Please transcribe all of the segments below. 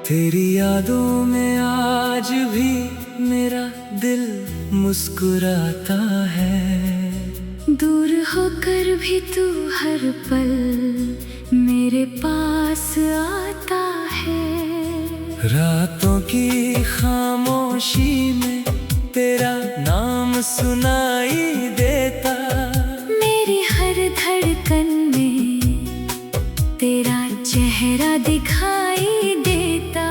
तेरी यादों में आज भी मेरा दिल मुस्कुराता है। दूर होकर भी तू हर पल मेरे पास आता है। रातों की खामोशी में तेरा नाम सुनाई देता। मेरी हर धड़कन में तेरा चेहरा दिखाई देता।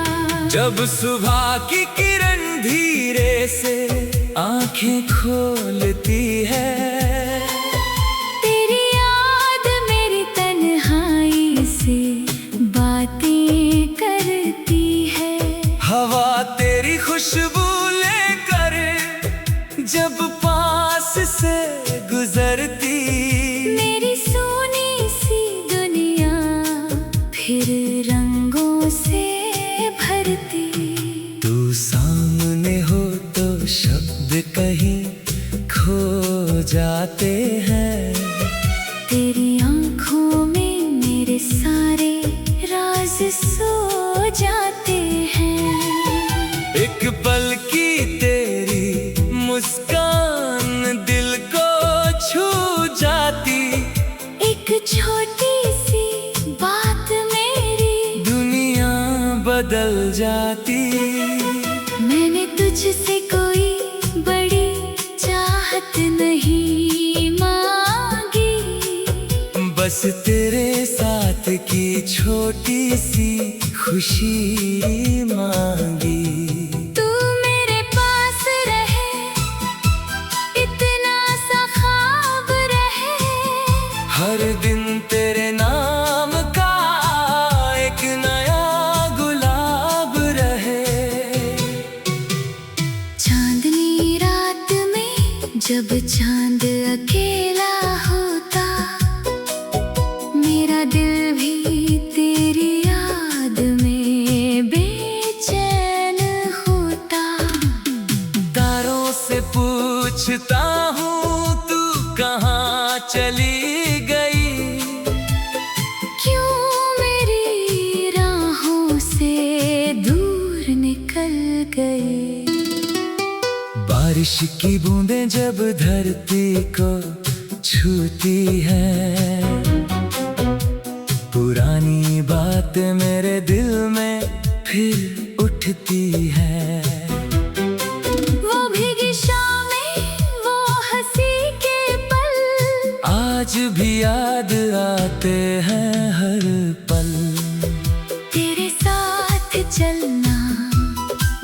जब सुबह की किरण धीरे से आंखें खोलती है, तेरी याद मेरी तन्हाई से बातें करती है। हवा तेरी खुशबू लेकर जब पास से गुजरती, मेरी सोनी सी दुनिया फिर रंगों से भरती। तू सामने हो तो शब्द कहीं खो जाते हैं। तेरी आंखों में मेरे सारे राज सो जाते हैं। एक पल की तेरी मुस्कान दिल को छू जाती। एक छोटी सी बात मेरी दुनिया बदल जाती। मैंने तुझसे कोई बड़ी चाहत नहीं मांगी, बस तेरे साथ की छोटी सी खुशी मांगी। तू मेरे पास रहे, इतना सा ख्वाब रहे। हर दिन तेरे नाम का एक नया गुलाब रहे। चांदनी रात में जब चांद अकेला होता, मेरा दिल भी तेरी याद में बेचैन होता। तारों से पूछता हूँ तू कहाँ चली गई। क्यों मेरी राहों से दूर निकल गई। बारिश की बूंदें जब धरती को छूती है, पुरानी बात मेरे दिल में फिर उठती है। वो भीगी शामें, वो हंसी के पल आज भी याद आते हैं हर पल। तेरे साथ चलना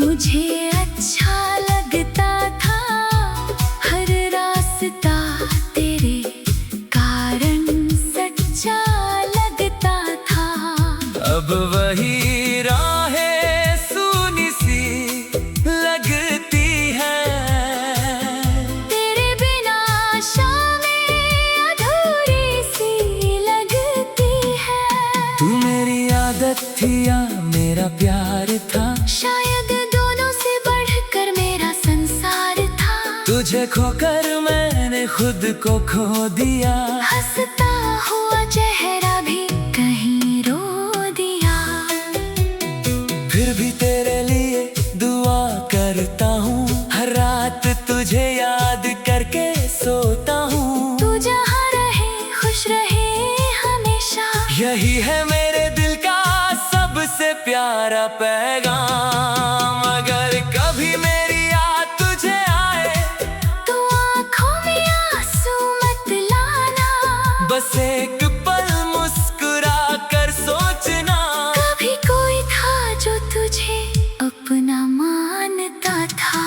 मुझे अच्छा लगता था। हर रास्ता तेरे कारण सच्चा लगता था। अब वही राहें सूनी सी लगती हैं। तेरे बिना शामें अधूरी सी लगती है। तू मेरी आदत थी या मेरा प्यार था, शायद दोनों से बढ़कर मेरा संसार था। तुझे खोकर मैंने खुद को खो दिया। हंसता हुआ चेहरा भी कहीं रो दिया। फिर भी तेरे लिए दुआ करता हूँ, हर रात तुझे याद करके सोता हूँ। तू जहाँ रहे खुश रहे हमेशा, यही है मेरे दिल का सबसे प्यारा पैगाम। अगर कभी मेरी याद तुझे आए तो आँखों में आंसू मत लाना। बस एक पल मुस्कुरा कर सोचना। कभी कोई था जो तुझे अपना मानता था।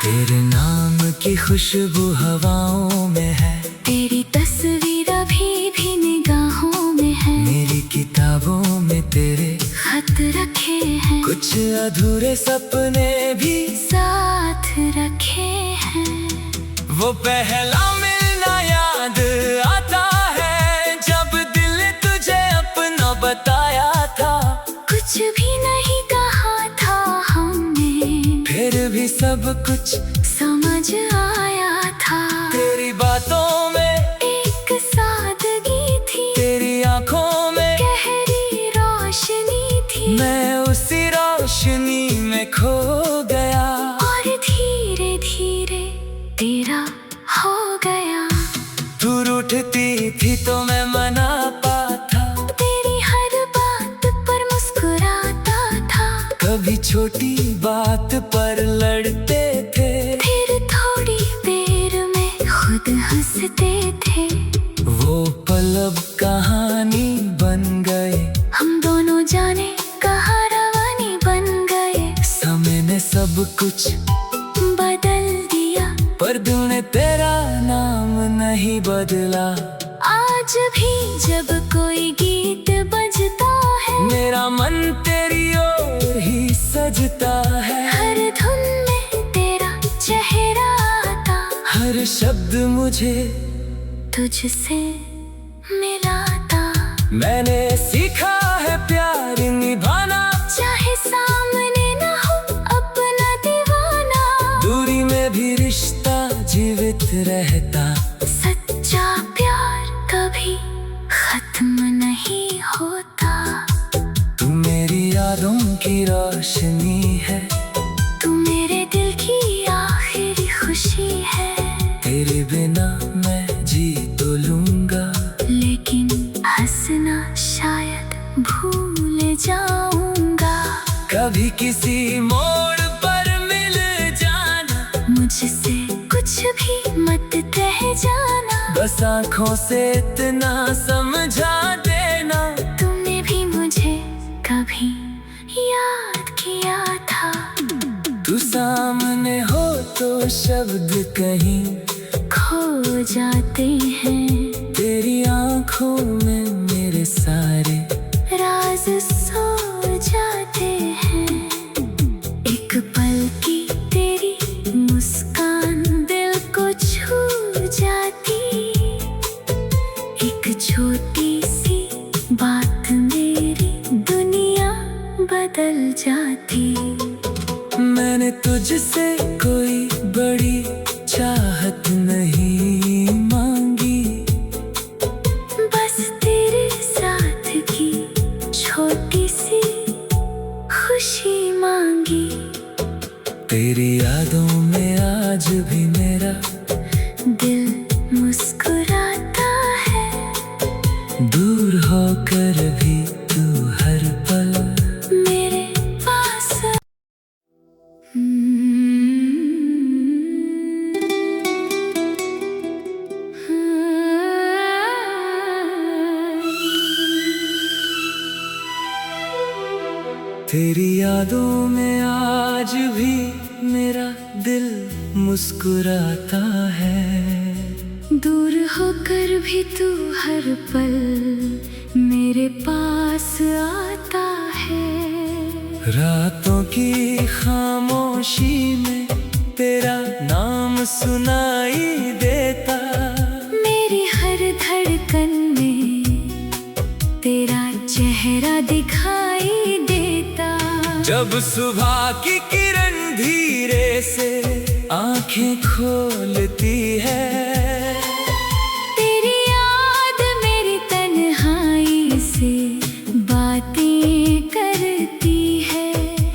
तेरे नाम की खुशबू हवाओं में है, तेरी तस्वीर अभी भी निगाहों में है। मेरी किताबों में तेरे खत रखे हैं, कुछ अधूरे सपने भी साथ रखे हैं। वो पहला मिलना याद आता है, जब दिल ने तुझे अपना बताया था। कुछ भी नहीं कहा था हमने, फिर भी सब कुछ समझ आया था। तेरी बातों में एक सादगी थी, तेरी आंखों में गहरी रोशनी थी। मैं उसी रोशनी में खो गया और धीरे धीरे तेरा हो गया। तू रूठती थी तो मैं मना पाता, तेरी हर बात पर मुस्कुराता था। कभी छोटी बात पर लड़ते थे, फिर थोड़ी देर में खुद हंसते थे। वो पल अब कहानी बन गए, हम दोनों जाने कहाँ रवानी बन गए। समय ने सब कुछ बदल दिया पर दिल ने तेरा नाम नहीं बदला। आज भी जब कोई गीत बजता है, मेरा मन तेरी ओर ही सजता है। हर धुन में तेरा चेहरा आता, हर शब्द मुझे तुझसे मिलाता। मैंने सीखा है प्यार निभाना, चाहे सामने न हो अपना दीवाना। दूरी में भी रिश्ता जीवित रहता। सच्चा प्यार कभी खत्म नहीं होता। तू मेरी यादों की रोशनी है, तू मेरे दिल की आखिरी खुशी है। तेरे बिना मैं जी तो लूंगा, लेकिन हंसना शायद भूल जाऊंगा। कभी किसी मोड़ पर मिल जाना, मुझसे कुछ भी मत कह जाना। बस आँखों से इतना समझा देना। तूने भी मुझे कभी याद किया था। तू सामने हो तो शब्द कहीं खो जाते हैं, तेरी आँखों में मेरे सारे राज सो जाते हैं। एक पल की तेरी मुस्कान दिल को छू जाती। एक छोटी सी बात मेरी दुनिया बदल जाती। मैंने तुझसे कोई बड़ी चाहत नहीं मांगी, बस तेरे साथ की छोटी सी खुशी मांगी। तेरी यादों में आज भी मेरा दिल मुस्कुराता है, दूर होकर भी तू हर पल मेरे पास। तेरी यादों में आज भी मेरा दिल मुस्कुराता है। दूर होकर भी तू हर पल मेरे पास आता है। रातों की खामोशी में तेरा नाम सुनाई देता। मेरी हर धड़कन में तेरा चेहरा दिखाई देता। जब सुबह की किरण धीरे से आंखें खोलती है, तेरी याद मेरी तन्हाई से बातें करती है।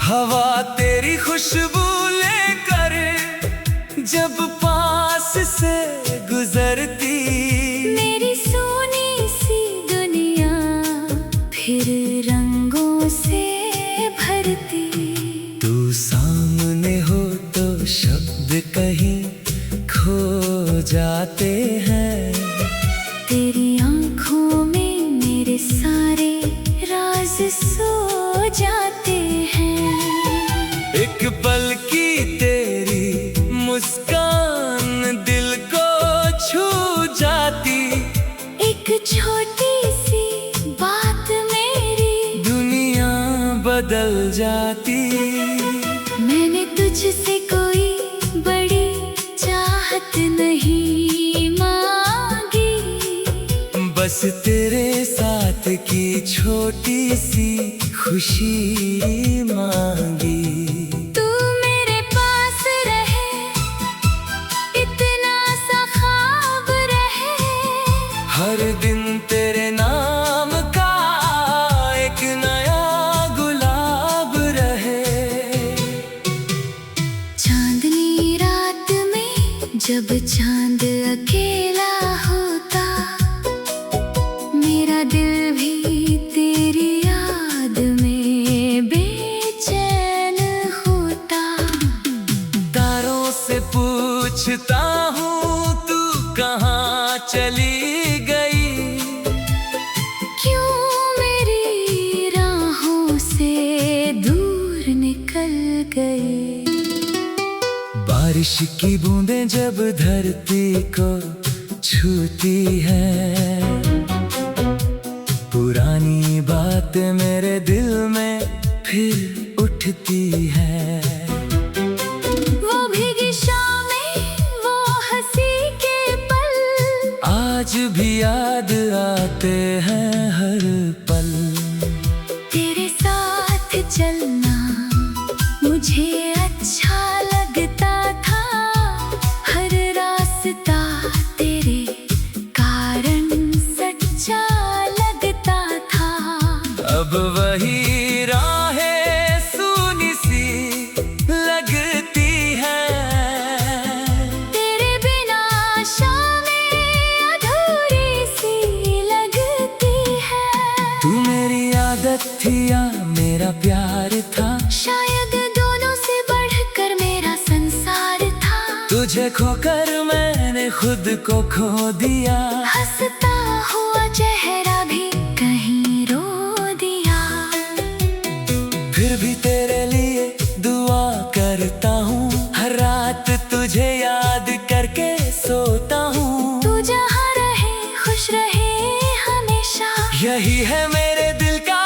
हवा तेरी खुशबू लेकर जब पास से गुजरती, मेरी सोनी सी दुनिया फिर रंगों से भरती। तू सामने हो तो शब्द कहीं खो जाते हैं। तेरी आंखों में मेरे सारे राज सो जाते हैं। एक पल की तेरी मुस्कान दिल को छू जाती। एक छोटी सी बात मेरी दुनिया बदल जाती। मैंने तुझसे कोई बड़ी चाहत नहीं मांगी, बस तेरे साथ की छोटी सी खुशी मांगी। तू मेरे पास रहे, इतना सा ख्वाब रहे। हर दिन तेरे नाम का एक नया गुलाब रहे। जब चांद अकेला होता, मेरा दिल भी तेरी याद में बेचैन होता। तारों से पूछता हूँ तू कहाँ चली गई, क्यों मेरी राहों से दूर निकल गई। बारिश की बूंदें जब धरती को छूती है, पुरानी बात मेरे दिल में फिर उठती है। वो भीगी शामें, वो हंसी के पल, आज भी याद आते हैं हर पल। तेरे साथ चलना मुझे अच्छा लगता था, हर रास्ता तेरे कारण सच्चा लगता था। अब वही राहें सूनी सी लगती हैं, तेरे बिना शामें अधूरी सी लगती है। तू मेरी आदत थी या मेरा प्यार था, शायद दोनों से बढ़कर मेरा संसार था। तुझे खोकर मैंने खुद को खो दिया, हंसता हुआ चेहरा भी कहीं रो दिया। फिर भी तेरे लिए दुआ करता हूँ, हर रात तुझे याद करके सोता हूँ। तू जहाँ रहे खुश रहे हमेशा, यही है मेरे दिल का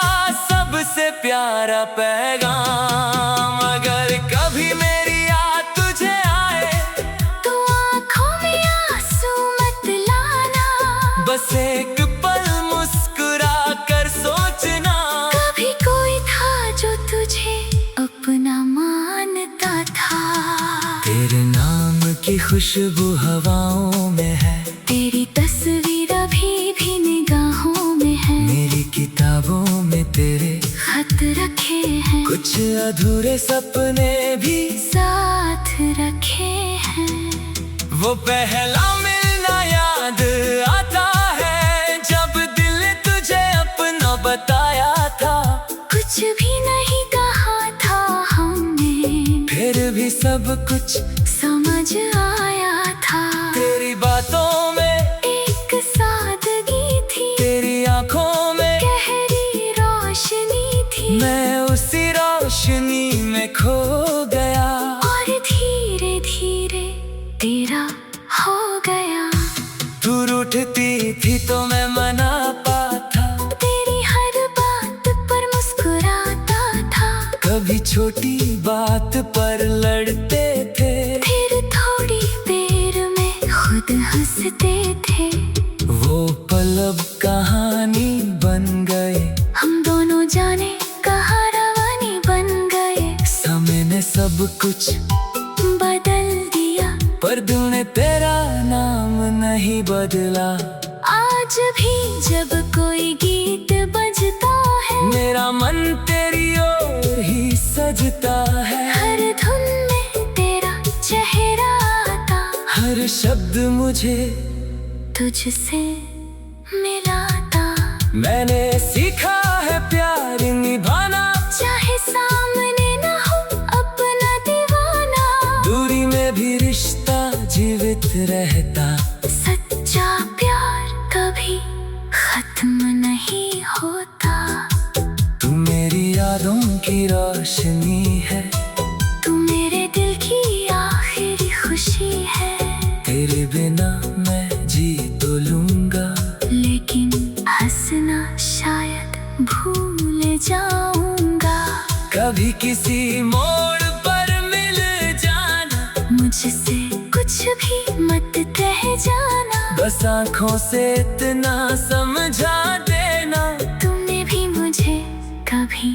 सबसे प्यारा पैगाम। अगर कभी मेरी याद तुझे आए, तू आँखों में आंसू मत लाना। बस एक पल मुस्कुरा कर सोचना, कभी कोई था जो तुझे अपना मानता था। तेरे नाम की खुशबू हवाओं में है, तेरी तस्वीर अभी भी निगाहों में है। मेरी किताबों में तेरे खत रखे हैं, कुछ अधूरे सपने भी साथ रखे हैं। वो पहला मिलना याद आता है, जब दिल ने तुझे अपना बताया था। कुछ भी नहीं कहा था हमने, फिर भी सब कुछ समझ आया था। तेरी बातों में एक सादगी थी, तेरी आंखों में गहरी रोशनी थी। मैं उसी रोशनी में खो गया, और धीरे धीरे तेरा हो गया। तू रूठती थी तो मैं मना पाता, तेरी हर बात पर मुस्कुराता था। कभी छोटी बात पर लड़ते थे, फिर थोड़ी देर में खुद हंसते थे। वो पल अब कहानी बन गए, हम दोनों जाने कहाँ रवानी बन गए। समय ने सब कुछ बदल दिया, पर दिल ने तेरा नाम नहीं बदला। आज भी जब कोई गीत बजता है, मेरा मन तेरी ओर ही सजता है। हर धुन में तेरा चेहरा आता, हर शब्द मुझे तुझसे मिलाता। मैंने सीखा है प्यार निभाना, चाहे सामने न हो अपना दीवाना। दूरी में भी रिश्ता जीवित रहता। सच्चा प्यार कभी खत्म नहीं होता। तू मेरी यादों की रोशनी है, तू मेरे दिल की आखिरी खुशी है। तेरे बिना मैं जी तो लूंगा, लेकिन हंसना शायद भूल जाऊंगा। कभी किसी मोड़ पर मिल जाना, मुझसे कुछ भी मत कह जाना। बस आँखों से इतना समझा देना, तुमने भी मुझे कभी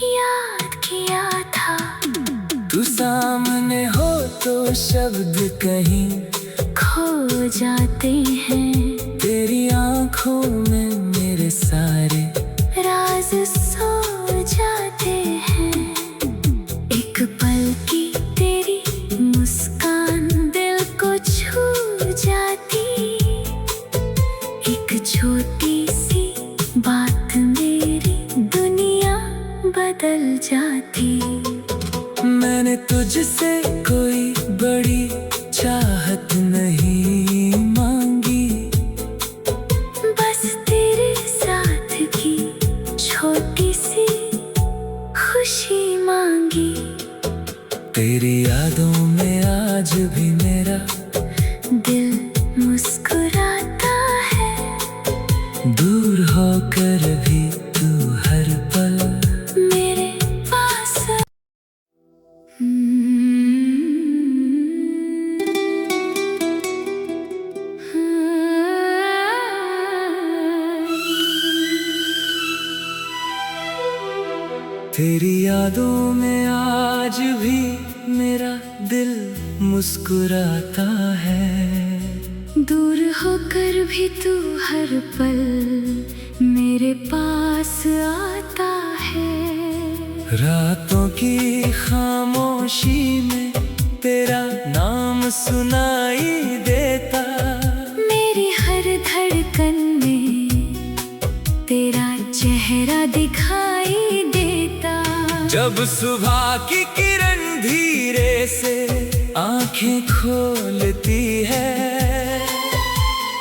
याद किया था। तू सामने हो तो शब्द कहीं खो जाते हैं, तेरी आँखों में मेरे सारे राज सो जाते हैं। एक पल की तेरी मुस्कान दिल को छू मैंने तुझसे कोई बड़ी चाहत नहीं मांगी, बस तेरे साथ की छोटी सी खुशी मांगी। तेरी यादों में आज भी मेरा दिल मुस्कुराता है, दूर होकर भी तू हर पल मेरे पास। तेरी यादों में आज भी मेरा दिल मुस्कुराता है, दूर होकर भी तू हर पल मेरे पास आता है। रातों की खामोशी में तेरा नाम सुनाई देता, मेरी हर धड़कन में तेरा चेहरा दिखाई देता। जब सुबह की किरण धीरे से आंखें खोलती है,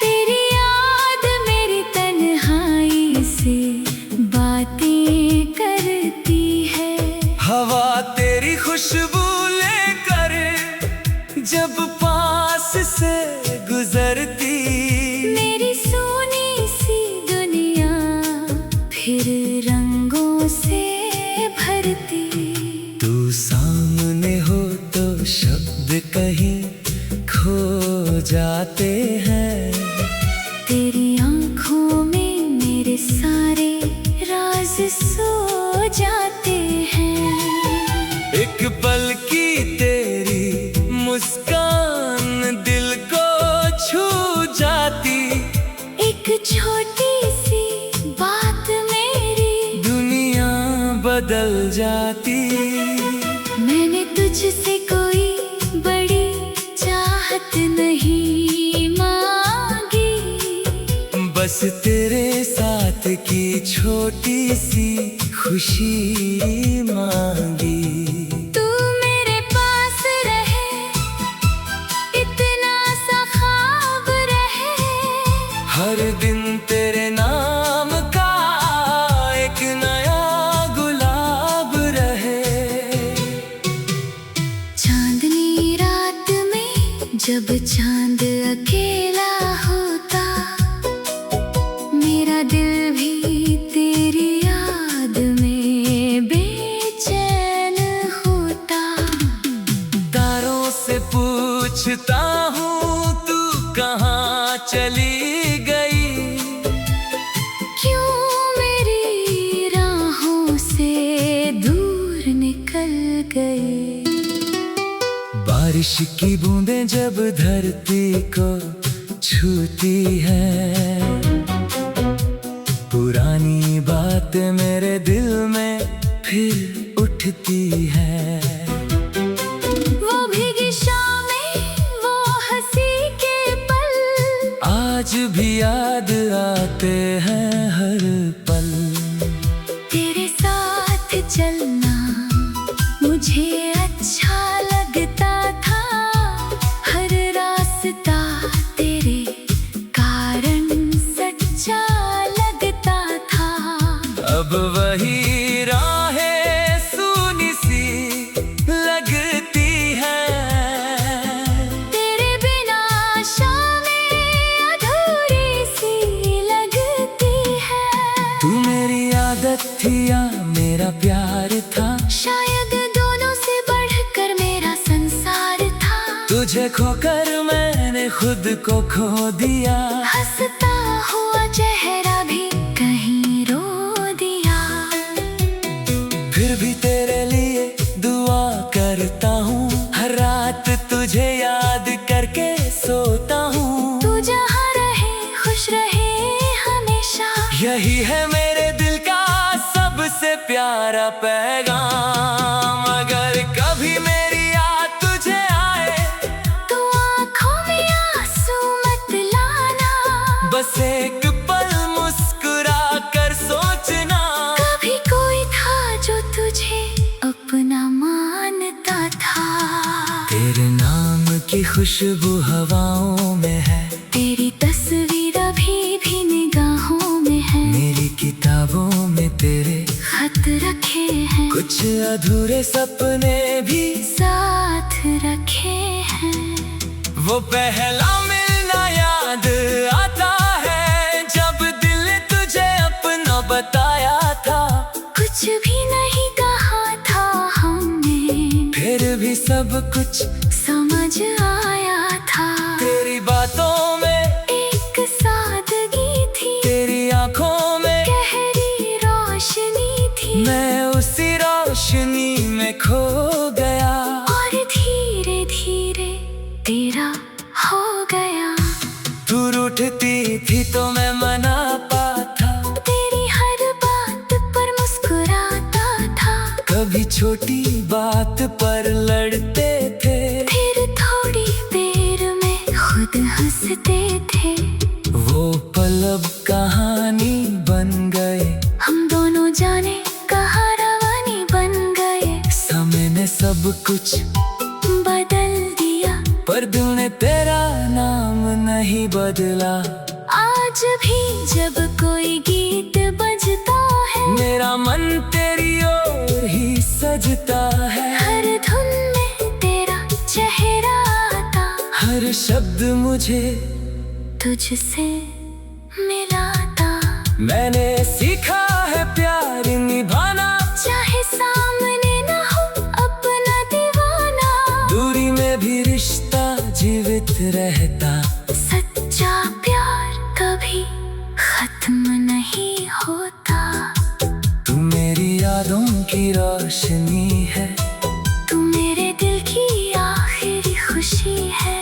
तेरी याद मेरी तन्हाई से बातें करती है। हवा तेरी खुशबू लेकर जब पास से गुजरती, मेरी सोनी सी दुनिया फिर रंगों से भरती। तू सामने हो तो शब्द कहीं खो जाते हैं, तेरी आंखों में मेरे सारे राज सो जाते हैं। एक पल की तेरी मुस्कान दिल को छू जाती, एक छोटी सी बात मेरी दुनिया बदल जाती। मैंने तुझसे कोई बड़ी चाहत नहीं मांगी, बस तेरे साथ की छोटी सी खुशी मांगी। तू मेरे पास रहे, इतना सा ख्वाब रहे, हर दिन तेरे नाम का एक नया गुलाब रहे। चांदनी रात में जब चांद अकेला होता, मेरा दिल भी तेरी याद में बेचैन होता। तारों से पूछता हूँ तू कहाँ चली गई, क्यों मेरी राहों से दूर निकल गई। बारिश की बूंदें जब धरती को छूती है, पुरानी बात मेरे दिल में फिर उठती है। वो भीगी शामें, वो हंसी के पल, आज भी याद आते हैं हर पल। तेरे साथ चलना मुझे अच्छा लगता था, हर रास्ता तेरे कारण सच्चा लगता था। अब वही राहें सूनी सी लगती हैं, तेरे बिना शामें अधूरी सी लगती है। तू मेरी आदत थी या मेरा प्यार था, शायद दोनों से बढ़कर मेरा संसार था। तुझे खोकर मैंने खुद को खो दिया, हंसता हुआ चेहरा भी कहीं रो दिया। फिर भी तेरे लिए दुआ करता हूँ, हर रात तुझे याद करके सोता हूँ। तू जहाँ रहे खुश रहे हमेशा, यही है मेरे दिल का सबसे प्यारा पैगाम। अगर कभी मेरी याद तुझे आए तो आँखों में आंसू मत लाना, बस एक पल मुस्कुरा कर सोचना, कभी कोई था जो तुझे अपना मानता खुशबू हवाओं में है, तेरी तस्वीर अभी भी निगाहों में है। मेरी किताबों में तेरे खत रखे हैं, कुछ अधूरे सपने भी साथ रखे हैं। वो पहला मिलना याद आता है, जब दिल ने तुझे अपना बताया था। कुछ भी नहीं कहा था हमने, फिर भी सब कुछ समझ आया था। तेरी बातों में एक सादगी थी, तेरी आंखों में गहरी रोशनी थी। मैं उसी रोशनी में खो गया, और धीरे धीरे तेरा हो गया। तू रूठती थी तो मैं मना पाता, तेरी हर बात पर मुस्कुराता था। कभी छोटी बात पर लड़ते थे, फिर थोड़ी देर में खुद हंसते थे। वो पल अब कहानी बन गए, हम दोनों जाने कहाँ रवानी बन गए। समय ने सब कुछ बदल दिया, पर दिल ने तेरा नाम नहीं बदला। आज भी जब कोई गीत बजता है, मेरा मन तेरी ओर ही सजता है। हर धुन में तेरा चेहरा आता, हर शब्द मुझे तुझसे मिलाता। मैंने सीखा है प्यार निभाना, चाहे सामने न हो अपना दीवाना। दूरी में भी रिश्ता जीवित रहता। सच्चा प्यार कभी खत्म नहीं होता। तू मेरी यादों की रोशनी है, तू मेरे दिल की आखिरी खुशी है।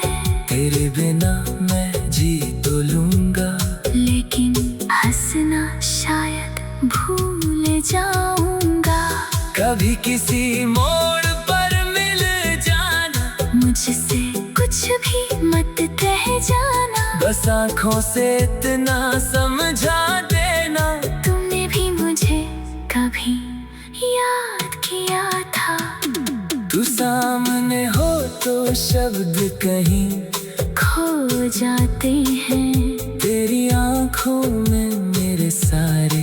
तेरे बिना मैं जी तो लूंगा, लेकिन हंसना शायद भूल जाऊंगा। कभी किसी मोड़ पर मिल जाना, मुझसे कुछ भी मत कह जाना। बस आँखों से इतना समझा देना। तुमने भी मुझे कभी याद किया था। तू सामने हो तो शब्द कहीं खो जाते हैं, तेरी आँखों में मेरे सारे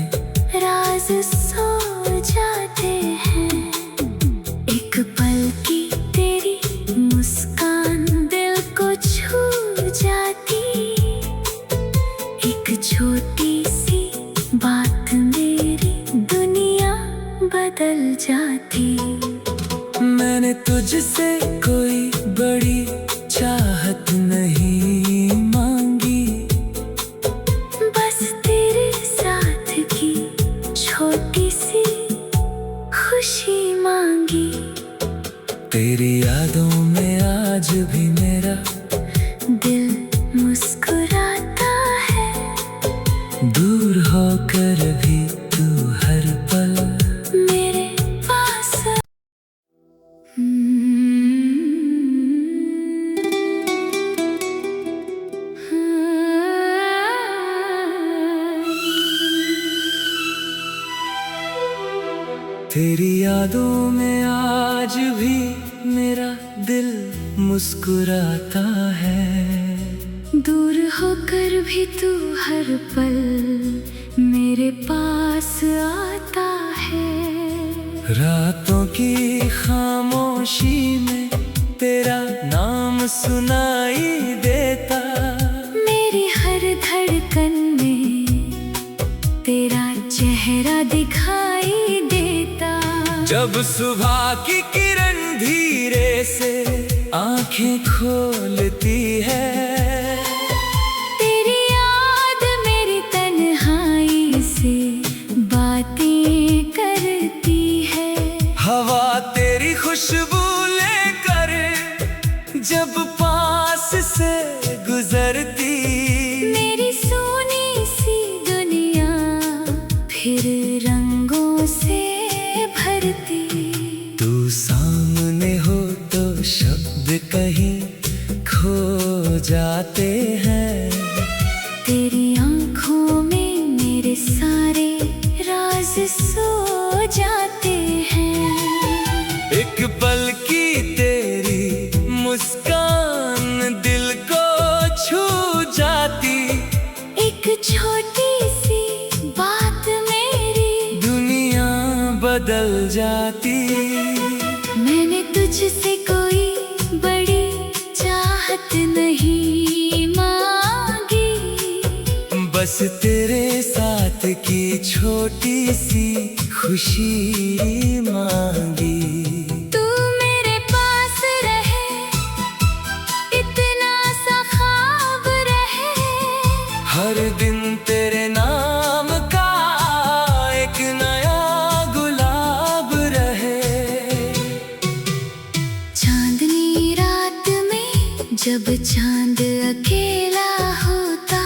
राज सो जाते हैं। एक पल की तेरी मुस्कान दिल को छू जाती। एक छोटी सी बात मेरी दुनिया बदल जाती। मैंने तुझसे कोई बड़ी चाहत नहीं मांगी, बस तेरे साथ की छोटी सी खुशी मांगी। तेरी यादों में आज भी मेरा दिल मुस्कुराता है, दूर होकर भी तू हर पल मेरे पास। तेरी यादों में आज भी मेरा दिल मुस्कुराता है। दूर होकर भी तू हर पल मेरे पास आता है। रातों की खामोशी में तेरा नाम सुनाई देता। मेरी हर धड़कन में तेरा चेहरा दिखाई देता। जब सुबह की किरण धीरे से आंखें खोलती है, तेरी याद मेरी तन्हाई से बातें करती है। हवा तेरी खुशबू लेकर जब पास से गुजरती, मेरी सोनी सी दुनिया फिर रंगों से भरती। तू सामने हो तो शब्द कहीं खो जाते हैं। तेरी आंखों में मेरे सारे राज सो जाते हैं। एक पल की तेरी मुस्कान बस तेरे साथ की छोटी सी खुशी मांगी। तू मेरे पास रहे, इतना सा ख्वाब रहे, हर दिन तेरे नाम का एक नया गुलाब रहे। चांदनी रात में जब चांद अकेला होता,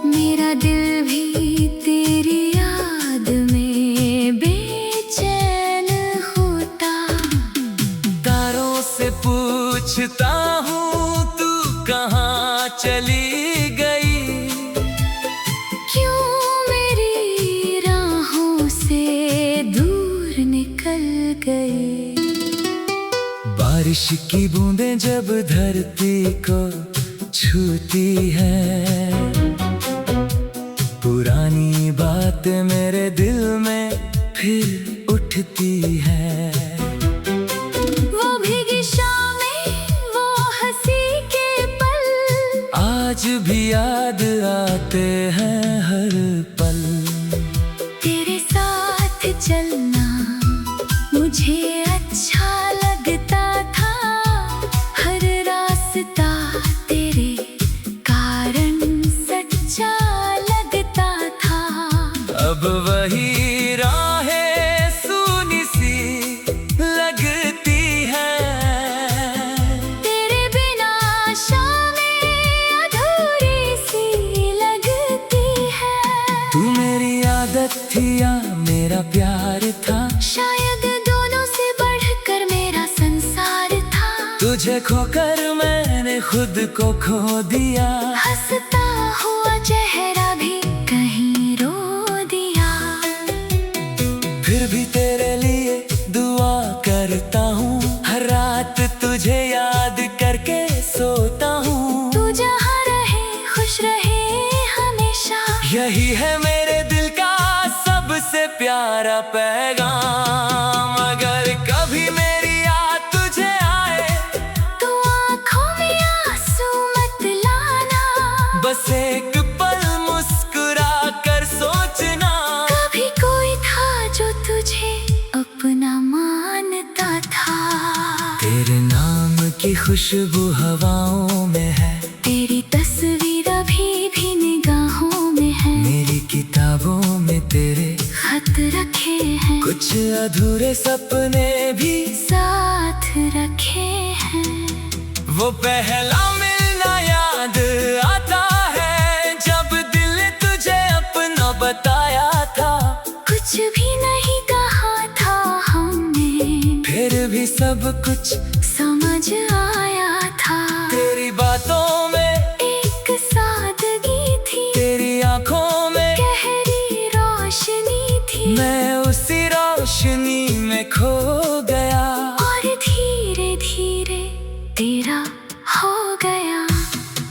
मेरा दिल भी तेरी याद में बेचैन होता। तारों से पूछता हूँ तू कहाँ चली गई, क्यों मेरी राहों से दूर निकल गई। बारिश की बूंदें जब धरती को छूती है, पुरानी बात मेरे दिल में फिर उठती है। वो भीगी शामें, वो हंसी के पल, आज भी याद आते हैं हर पल। तेरे साथ चलना मुझे अच्छा लगता था, हर रास्ता तेरे कारण सच्चा लगता था। अब वही राहें सूनी सी लगती हैं, तेरे बिना शामें अधूरी सी लगती है। तू मेरी आदत थी या मेरा प्यार था, शायद दोनों से बढ़कर मेरा संसार था। तुझे खोकर मैंने खुद को खो दिया, हंसता हुआ चेहरा भी कहीं रो दिया। फिर भी तेरे लिए दुआ करता हूँ, हर रात तुझे याद करके सोता हूँ। तू जहाँ रहे खुश रहे हमेशा, यही है मेरे दिल का सबसे प्यारा पैगाम। अगर कभी मेरी याद तुझे आए, तू आँखों में आंसू मत लाना, बस एक पल मुस्कुरा कर सोचना। कभी कोई था जो तुझे अपना मानता था। तेरे नाम की खुशबू हवाओं में है, तेरी तस्वीर अभी भी निगाहों में है, मेरी किताबों में तेरे खत रखे हैं, कुछ अधूरे सपने भी साथ रखे हैं। वो पहला मिलना याद आता है, जब दिल ने तुझे अपना बताया था। कुछ भी नहीं कहा था हमने, फिर भी सब कुछ समझ आया था। तेरी बातों में एक सादगी थी, तेरी आंखों में गहरी रोशनी थी। मैं उसी रोशनी में खो गया, और धीरे धीरे तेरा हो गया।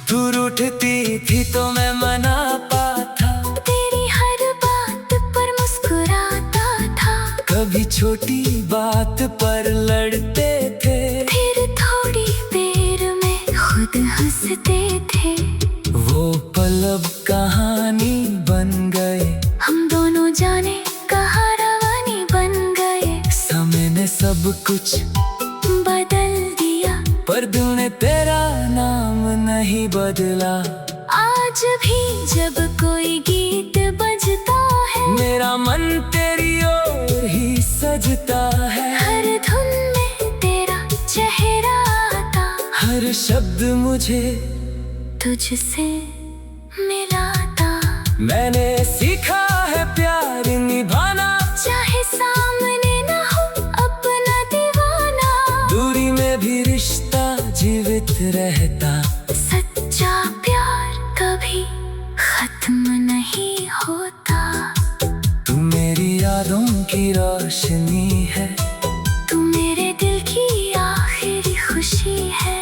तू रूठती थी तो मैं मना पाता, तेरी हर बात पर मुस्कुराता था। कभी छोटी बात पर लड़ते थे, फिर थोड़ी देर में खुद हंसते थे। वो पल अब कहानी बन गए, हम दोनों जाने कहाँ रवानी बन गए। समय ने सब कुछ बदल दिया, पर दिल ने तेरा नाम नहीं बदला। आज भी जब कोई गीत बजता है, मेरा मन तेरी ओर ही सजता है। हर धुन में तेरा चेहरा आता, हर शब्द मुझे तुझसे मिलाता। मैंने सीखा है प्यार निभाना, चाहे सामने न हो अपना दीवाना, दूरी में भी रिश्ता जीवित रहता। सच्चा प्यार कभी खत्म नहीं होता। तू मेरी यादों की रोशनी है, तू मेरे दिल की आखिरी खुशी है।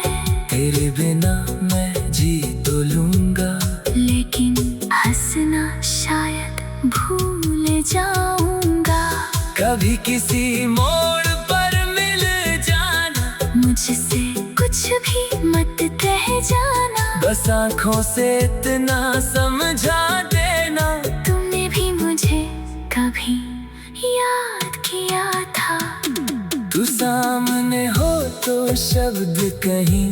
तेरे बिना मैं जी तो लूंगा, लेकिन हंसना शायद भूल जाऊंगा। कभी किसी मोड़ पर मिल जाना, मुझसे कुछ भी मत कह जाना, बस आँखों से इतना समझ तो शब्द कहीं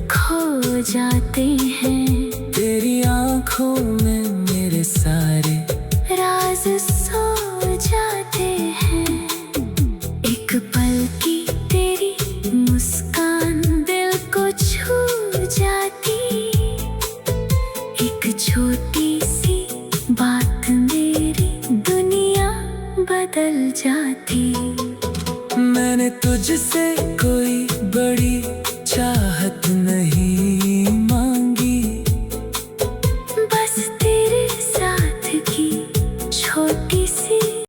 खो जाते हैं। तेरी आंखों में मेरे सारे राज सो जाते हैं। एक पल की तेरी मुस्कान दिल को छू जाती। एक छोटी सी बात मेरी दुनिया बदल जाती। मैंने तुझसे कोई